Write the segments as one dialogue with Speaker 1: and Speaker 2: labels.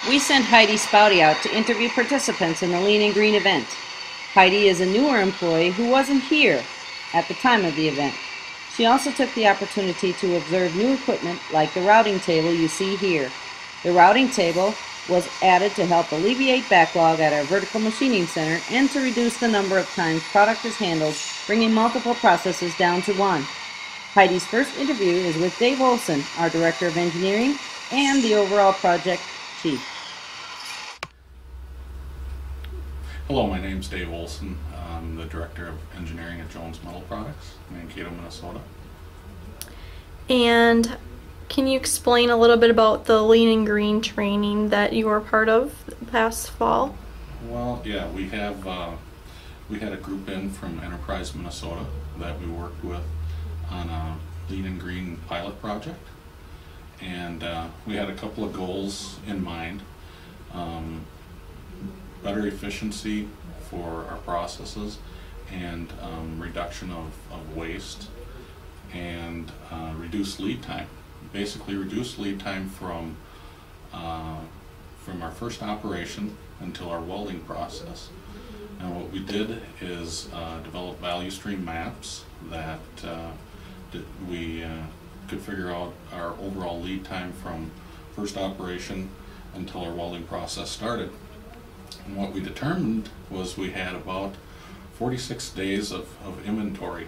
Speaker 1: We sent Heidi Spouty out to interview participants in the Lean and Green event. Heidi is a newer employee who wasn't here at the time of the event. She also took the opportunity to observe new equipment like the routing table you see here. The routing table was added to help alleviate backlog at our vertical machining center and to reduce the number of times product is handled, bringing multiple processes down to one. Heidi's first interview is with Dave Olson, our Director of Engineering and the overall project chief.
Speaker 2: Hello, my name is Dave Olson. I'm the Director of Engineering at Jones Metal Products, Mankato, Minnesota.
Speaker 3: And can you explain a little bit about the Lean and Green training that you were part of past fall?
Speaker 2: Well, yeah, we had a group in from EnterpriseMinnesota that we worked with on a Lean and Green pilot project, and we had a couple of goals in mind. Better efficiency for our processes and reduction of waste and reduce lead time. Basically reduce lead time from our first operation until our welding process. And what we did is develop value stream maps that we could figure out our overall lead time from first operation until our welding process started. And what we determined was we had about 46 days of inventory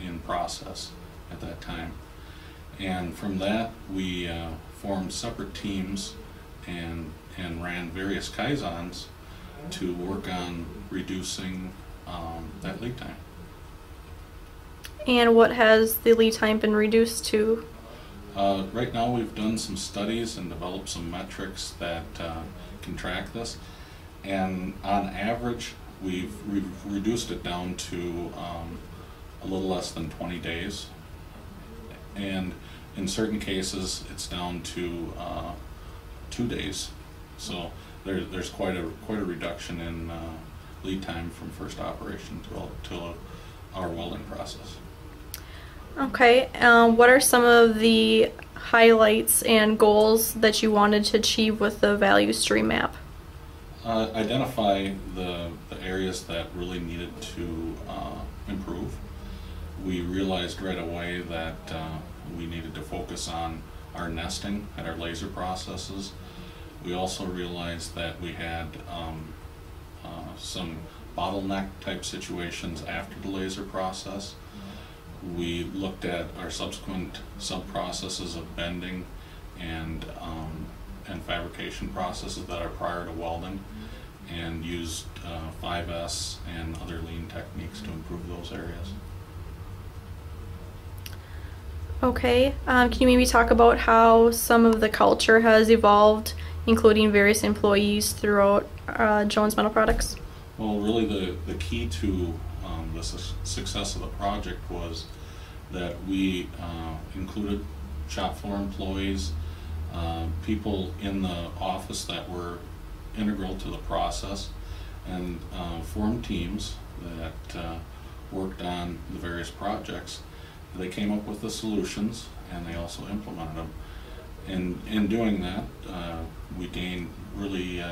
Speaker 2: in process at that time. And from that we formed separate teams and ran various kaizens to work on reducing that lead time.
Speaker 3: And what has the lead time been reduced to?
Speaker 2: Right now we've done some studies and developed some metrics that can track this. And on average, we've reduced it down to a little less than 20 days. And in certain cases, it's down to 2 days. So there's quite a reduction in lead time from first operation to our welding process.
Speaker 3: Okay, what are some of the highlights and goals that you wanted to achieve with the value stream map?
Speaker 2: Identify the areas that really needed to improve. We realized right away that we needed to focus on our nesting at our laser processes. We also realized that we had some bottleneck type situations after the laser process. We looked at our subsequent sub-processes of bending and fabrication processes that are prior to welding, and used 5S and other lean techniques to improve those areas.
Speaker 3: Okay, can you maybe talk about how some of the culture has evolved, including various employees throughout Jones Metal Products?
Speaker 2: Well, really the key to the success of the project was that we included shop floor employees, people in the office that were integral to the process, and formed teams that worked on the various projects. They came up with the solutions and they also implemented them. And in doing that, we gained really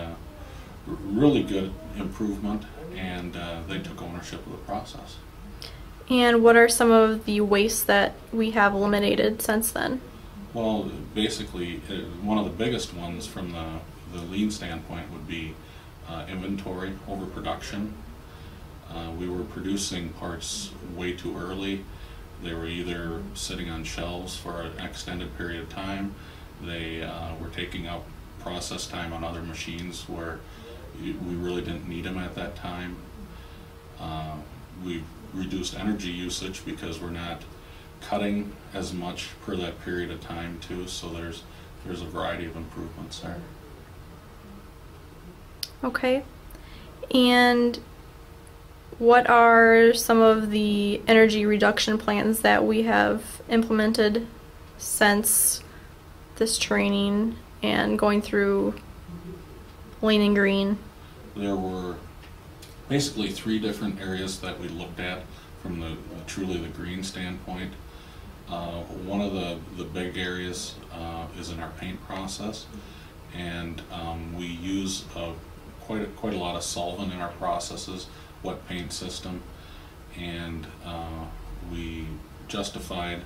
Speaker 2: good improvement, and they took ownership of the process.
Speaker 3: And what are some of the wastes that we have eliminated since then?
Speaker 2: Well, basically, one of the biggest ones from the lean standpoint would be inventory overproduction. We were producing parts way too early. They were either sitting on shelves for an extended period of time. They were taking up process time on other machines where we really didn't need them at that time. We reduced energy usage because we're not cutting as much per that period of time too, so there's a variety of improvements there.
Speaker 3: Okay, and what are some of the energy reduction plans that we have implemented since this training and going through Lean and Green?
Speaker 2: There were basically 3 different areas that we looked at from truly the green standpoint. One of the big areas is in our paint process, and we use quite a lot of solvent in our processes, wet paint system, and we justified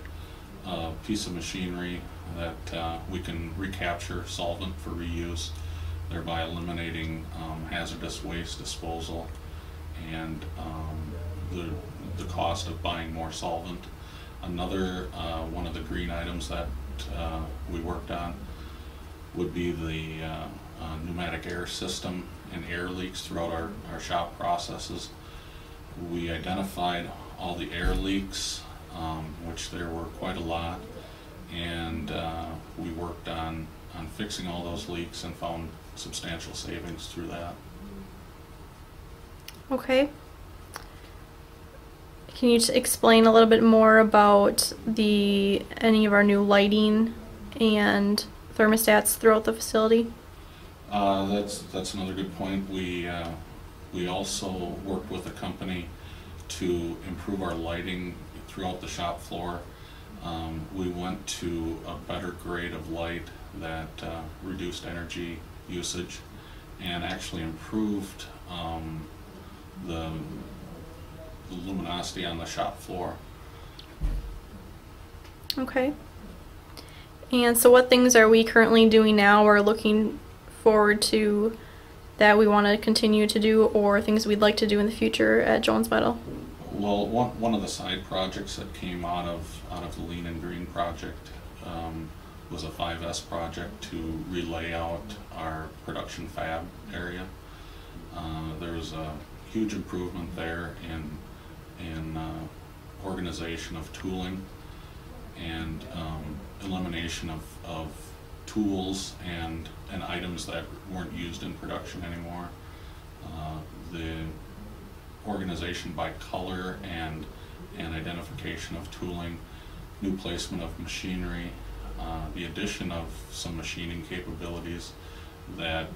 Speaker 2: a piece of machinery that we can recapture solvent for reuse, thereby eliminating hazardous waste disposal and the cost of buying more solvent. Another one of the green items that we worked on would be the pneumatic air system and air leaks throughout our shop processes. We identified all the air leaks, which there were quite a lot, and we worked on fixing all those leaks and found substantial savings through that.
Speaker 3: Okay. Can you explain a little bit more about any of our new lighting and thermostats throughout the facility?
Speaker 2: That's another good point. We also worked with a company to improve our lighting throughout the shop floor. We went to a better grade of light that reduced energy usage and actually improved the luminosity on the shop floor.
Speaker 3: Okay. And so what things are we currently doing now or looking forward to that we want to continue to do, or things we'd like to do in the future at Jones Metal?
Speaker 2: Well, one of the side projects that came out of the Lean and Green project was a 5S project to relay out our production fab area. There was a huge improvement there in organization of tooling and elimination of tools and items that weren't used in production anymore. The organization by color and identification of tooling, new placement of machinery, the addition of some machining capabilities that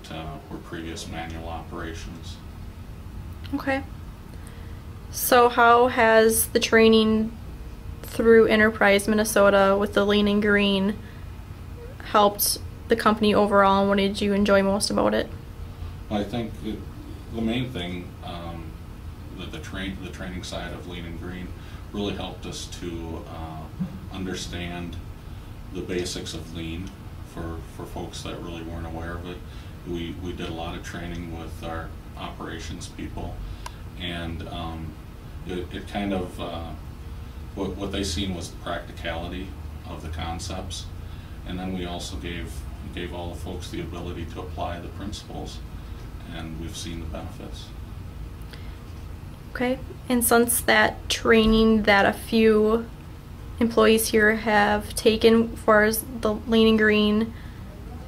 Speaker 2: were previous manual operations.
Speaker 3: Okay. So how has the training through Enterprise Minnesota with the Lean and Green helped the company overall, and what did you enjoy most about it?
Speaker 2: I think the main thing, the training side of Lean and Green really helped us to understand the basics of Lean for folks that really weren't aware of it. We did a lot of training with our operations people, and it kind of what they seen was the practicality of the concepts, and then we also gave all the folks the ability to apply the principles, and we've seen the benefits.
Speaker 3: Okay, and since that training that a few employees here have taken as far as the Lean and Green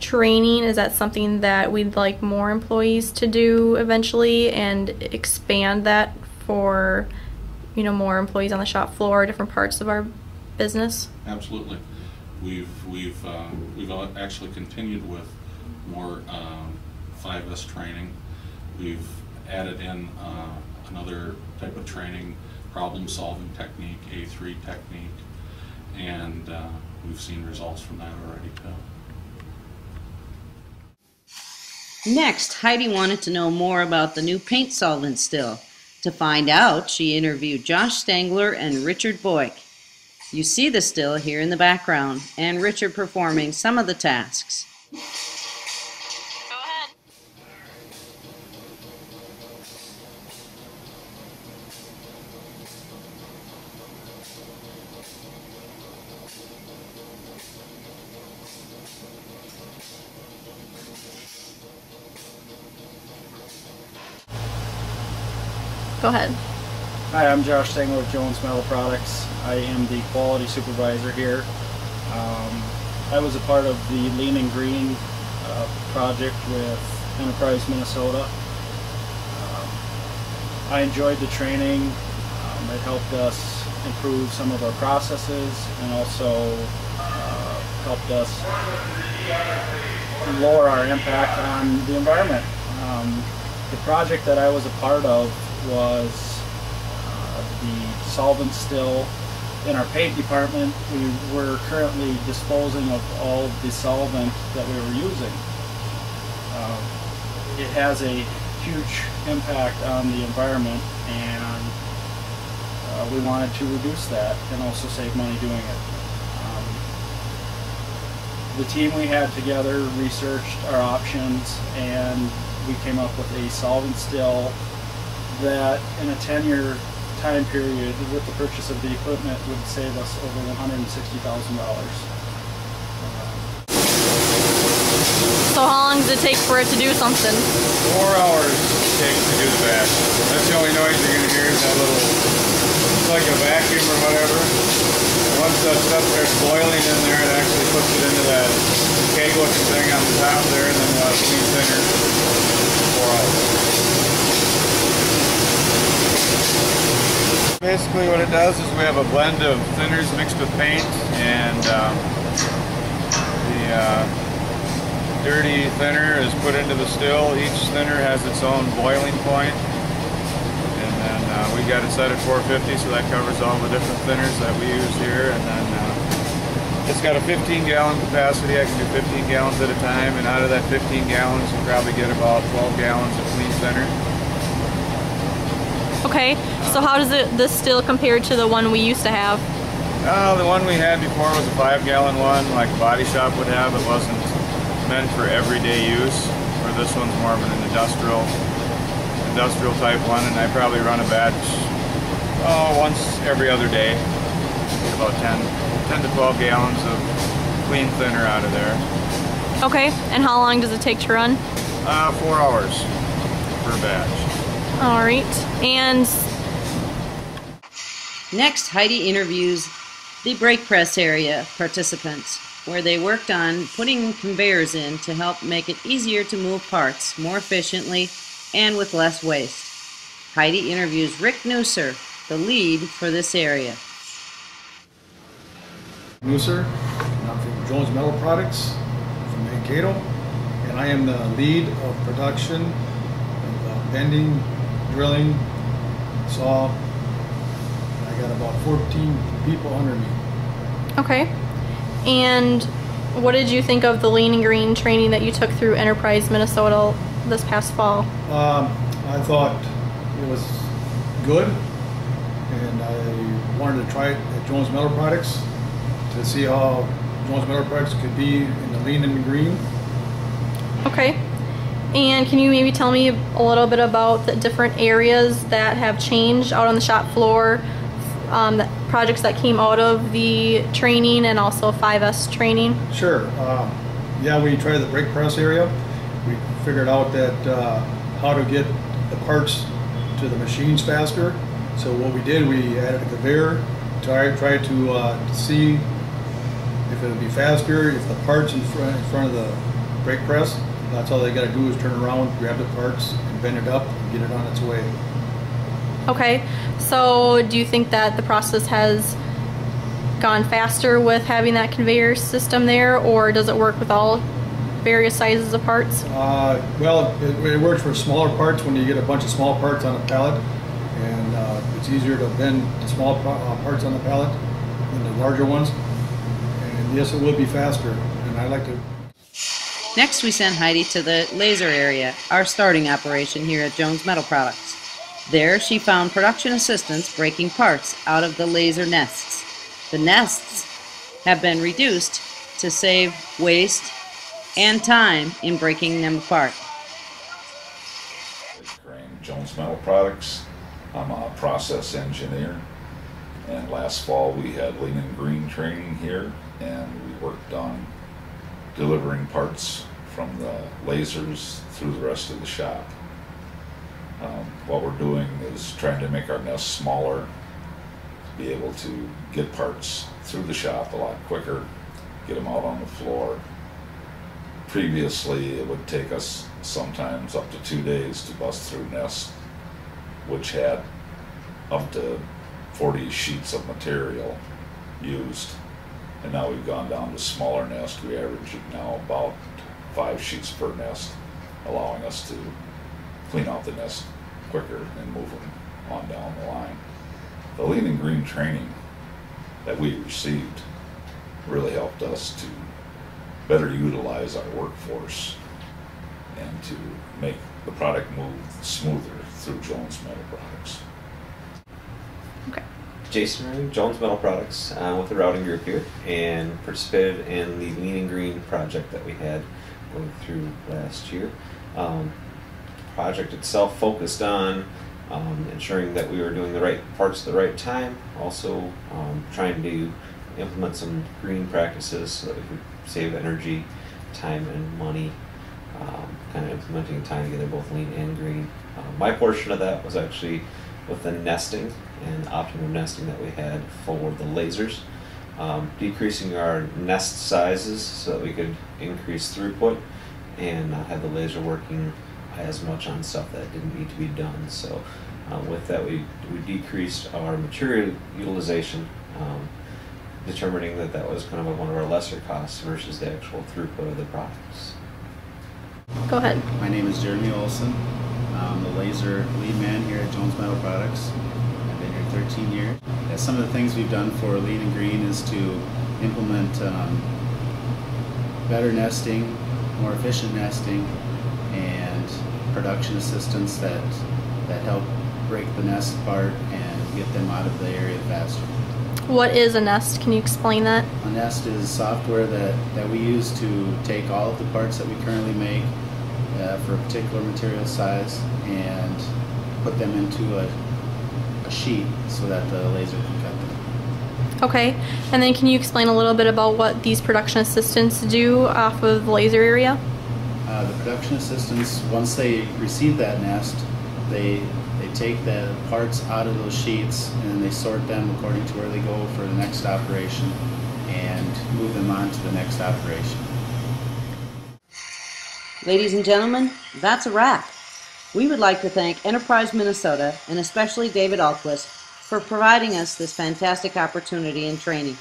Speaker 3: training, is that something that we'd like more employees to do eventually and expand that for, you know, more employees on the shop floor, different parts of our business?
Speaker 2: Absolutely. We've actually continued with more 5S training. We've added in another type of training, problem-solving technique, A3 technique, and we've seen results from that already too.
Speaker 1: Next, Heidi wanted to know more about the new paint solvent still. To find out, she interviewed Josh Stangler and Richard Boyk. You see the still here in the background, and Richard performing some of the tasks.
Speaker 3: Go ahead. Go ahead.
Speaker 4: Hi, I'm Josh Stangler with Jones Metal Products. I am the quality supervisor here. I was a part of the Lean and Green project with EnterpriseMinnesota. I enjoyed the training. It helped us improve some of our processes and also helped us lower our impact on the environment. The project that I was a part of was the solvent still. In our paint department, we were currently disposing of all of the solvent that we were using. It has a huge impact on the environment, and we wanted to reduce that and also save money doing it. The team we had together researched our options, and we came up with a solvent still that in a 10-year time period with the purchase of the equipment would save us over $160,000.
Speaker 3: So how long does it take for it to do something?
Speaker 5: 4 hours it takes to do the batch. That's the only noise you're going to hear is that little, it's like a vacuum or whatever. Once that stuff starts boiling in there, it actually puts it into that keg-looking thing on the top there, and then we'll have clean thinner for 4 hours. Basically what it does is we have a blend of thinners mixed with paint, and dirty thinner is put into the still. Each thinner has its own boiling point, and then we got it set at 450, so that covers all the different thinners that we use here. And then it's got a 15-gallon capacity. I can do 15 gallons at a time, and out of that 15 gallons you probably get about 12 gallons of clean thinner.
Speaker 3: Okay, so how does this still compare to the one we used to have?
Speaker 5: The one we had before was a 5-gallon one, like a body shop would have. It wasn't meant for everyday use, where this one's more of an industrial type one, and I probably run a batch once every other day. Get about 10 to 12 gallons of clean thinner out of there.
Speaker 3: Okay, and how long does it take to run?
Speaker 5: 4 hours per batch.
Speaker 3: All right, and
Speaker 1: next, Heidi interviews the brake press area participants, where they worked on putting conveyors in to help make it easier to move parts more efficiently and with less waste. Heidi interviews Rick Nusser, the lead for this area.
Speaker 6: Nusser, and I'm from Jones Metal Products from Mankato, and I am the lead of production of bending, drilling, saw. I got about 14 people under me.
Speaker 3: okay. And what did you think of the Lean and Green training that you took through Enterprise Minnesota this past fall?
Speaker 6: I thought it was good, and I wanted to try it at Jones Metal Products to see how Jones Metal Products could be in the Lean and Green.
Speaker 3: Okay. And can you maybe tell me a little bit about the different areas that have changed out on the shop floor, the projects that came out of the training and also 5S training?
Speaker 6: Sure. Yeah, we tried the brake press area. We figured out that how to get the parts to the machines faster. So what we did, we added a conveyor, tried to see if it would be faster, if the parts in front of the brake press. That's all they got to do is turn around, grab the parts, and bend it up, and get it on its way.
Speaker 3: Okay, so do you think that the process has gone faster with having that conveyor system there, or does it work with all various sizes of parts?
Speaker 6: Well, it works for smaller parts when you get a bunch of small parts on a pallet, and it's easier to bend the small parts on the pallet than the larger ones. And yes, it would be faster, and I like to.
Speaker 1: Next, we send Heidi to the laser area, our starting operation here at Jones Metal Products. There, she found production assistants breaking parts out of the laser nests. The nests have been reduced to save waste and time in breaking them apart.
Speaker 7: Jones Metal Products. I'm a process engineer, and last fall we had Lean and Green training here, and we worked on delivering parts from the lasers through the rest of the shop. What we're doing is trying to make our nests smaller, to be able to get parts through the shop a lot quicker, get them out on the floor. Previously, it would take us sometimes up to 2 days to bust through nests, which had up to 40 sheets of material used. And now we've gone down to smaller nests. We average now about 5 sheets per nest, allowing us to clean out the nest quicker and move them on down the line. The Lean and Green training that we received really helped us to better utilize our workforce and to make the product move smoother through Jones Metal Products.
Speaker 3: Okay.
Speaker 8: Jason, Jones Metal Products, with the routing group here, and participated in the Lean and Green project that we had going through last year. The project itself focused on ensuring that we were doing the right parts at the right time, also trying to implement some green practices so that we could save energy, time, and money, kind of implementing and tying together both lean and green. My portion of that was actually with the nesting and optimum nesting that we had for the lasers, decreasing our nest sizes so that we could increase throughput and not have the laser working as much on stuff that didn't need to be done. So with that, we decreased our material utilization, determining that that was kind of one of our lesser costs versus the actual throughput of the products.
Speaker 3: Go ahead.
Speaker 9: My name is Jeremy Olson. I'm the laser lead man here at Jones Metal Products. I've been here 13 years. Some of the things we've done for Lean and Green is to implement better nesting, more efficient nesting, and production assistance that help break the nest apart and get them out of the area faster.
Speaker 3: What is a nest? Can you explain that?
Speaker 9: A nest is software that we use to take all of the parts that we currently make for a particular material size and put them into a sheet so that the laser can cut them.
Speaker 3: Okay, and then can you explain a little bit about what these production assistants do off of the laser area?
Speaker 9: The production assistants, once they receive that nest, they take the parts out of those sheets and they sort them according to where they go for the next operation and move them on to the next operation.
Speaker 1: Ladies and gentlemen, that's a wrap. We would like to thank Enterprise Minnesota and especially David Alquist for providing us this fantastic opportunity and training.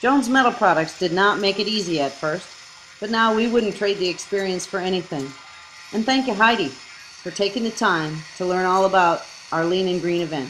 Speaker 1: Jones Metal Products did not make it easy at first, but now we wouldn't trade the experience for anything. And thank you, Heidi, for taking the time to learn all about our Lean and Green event.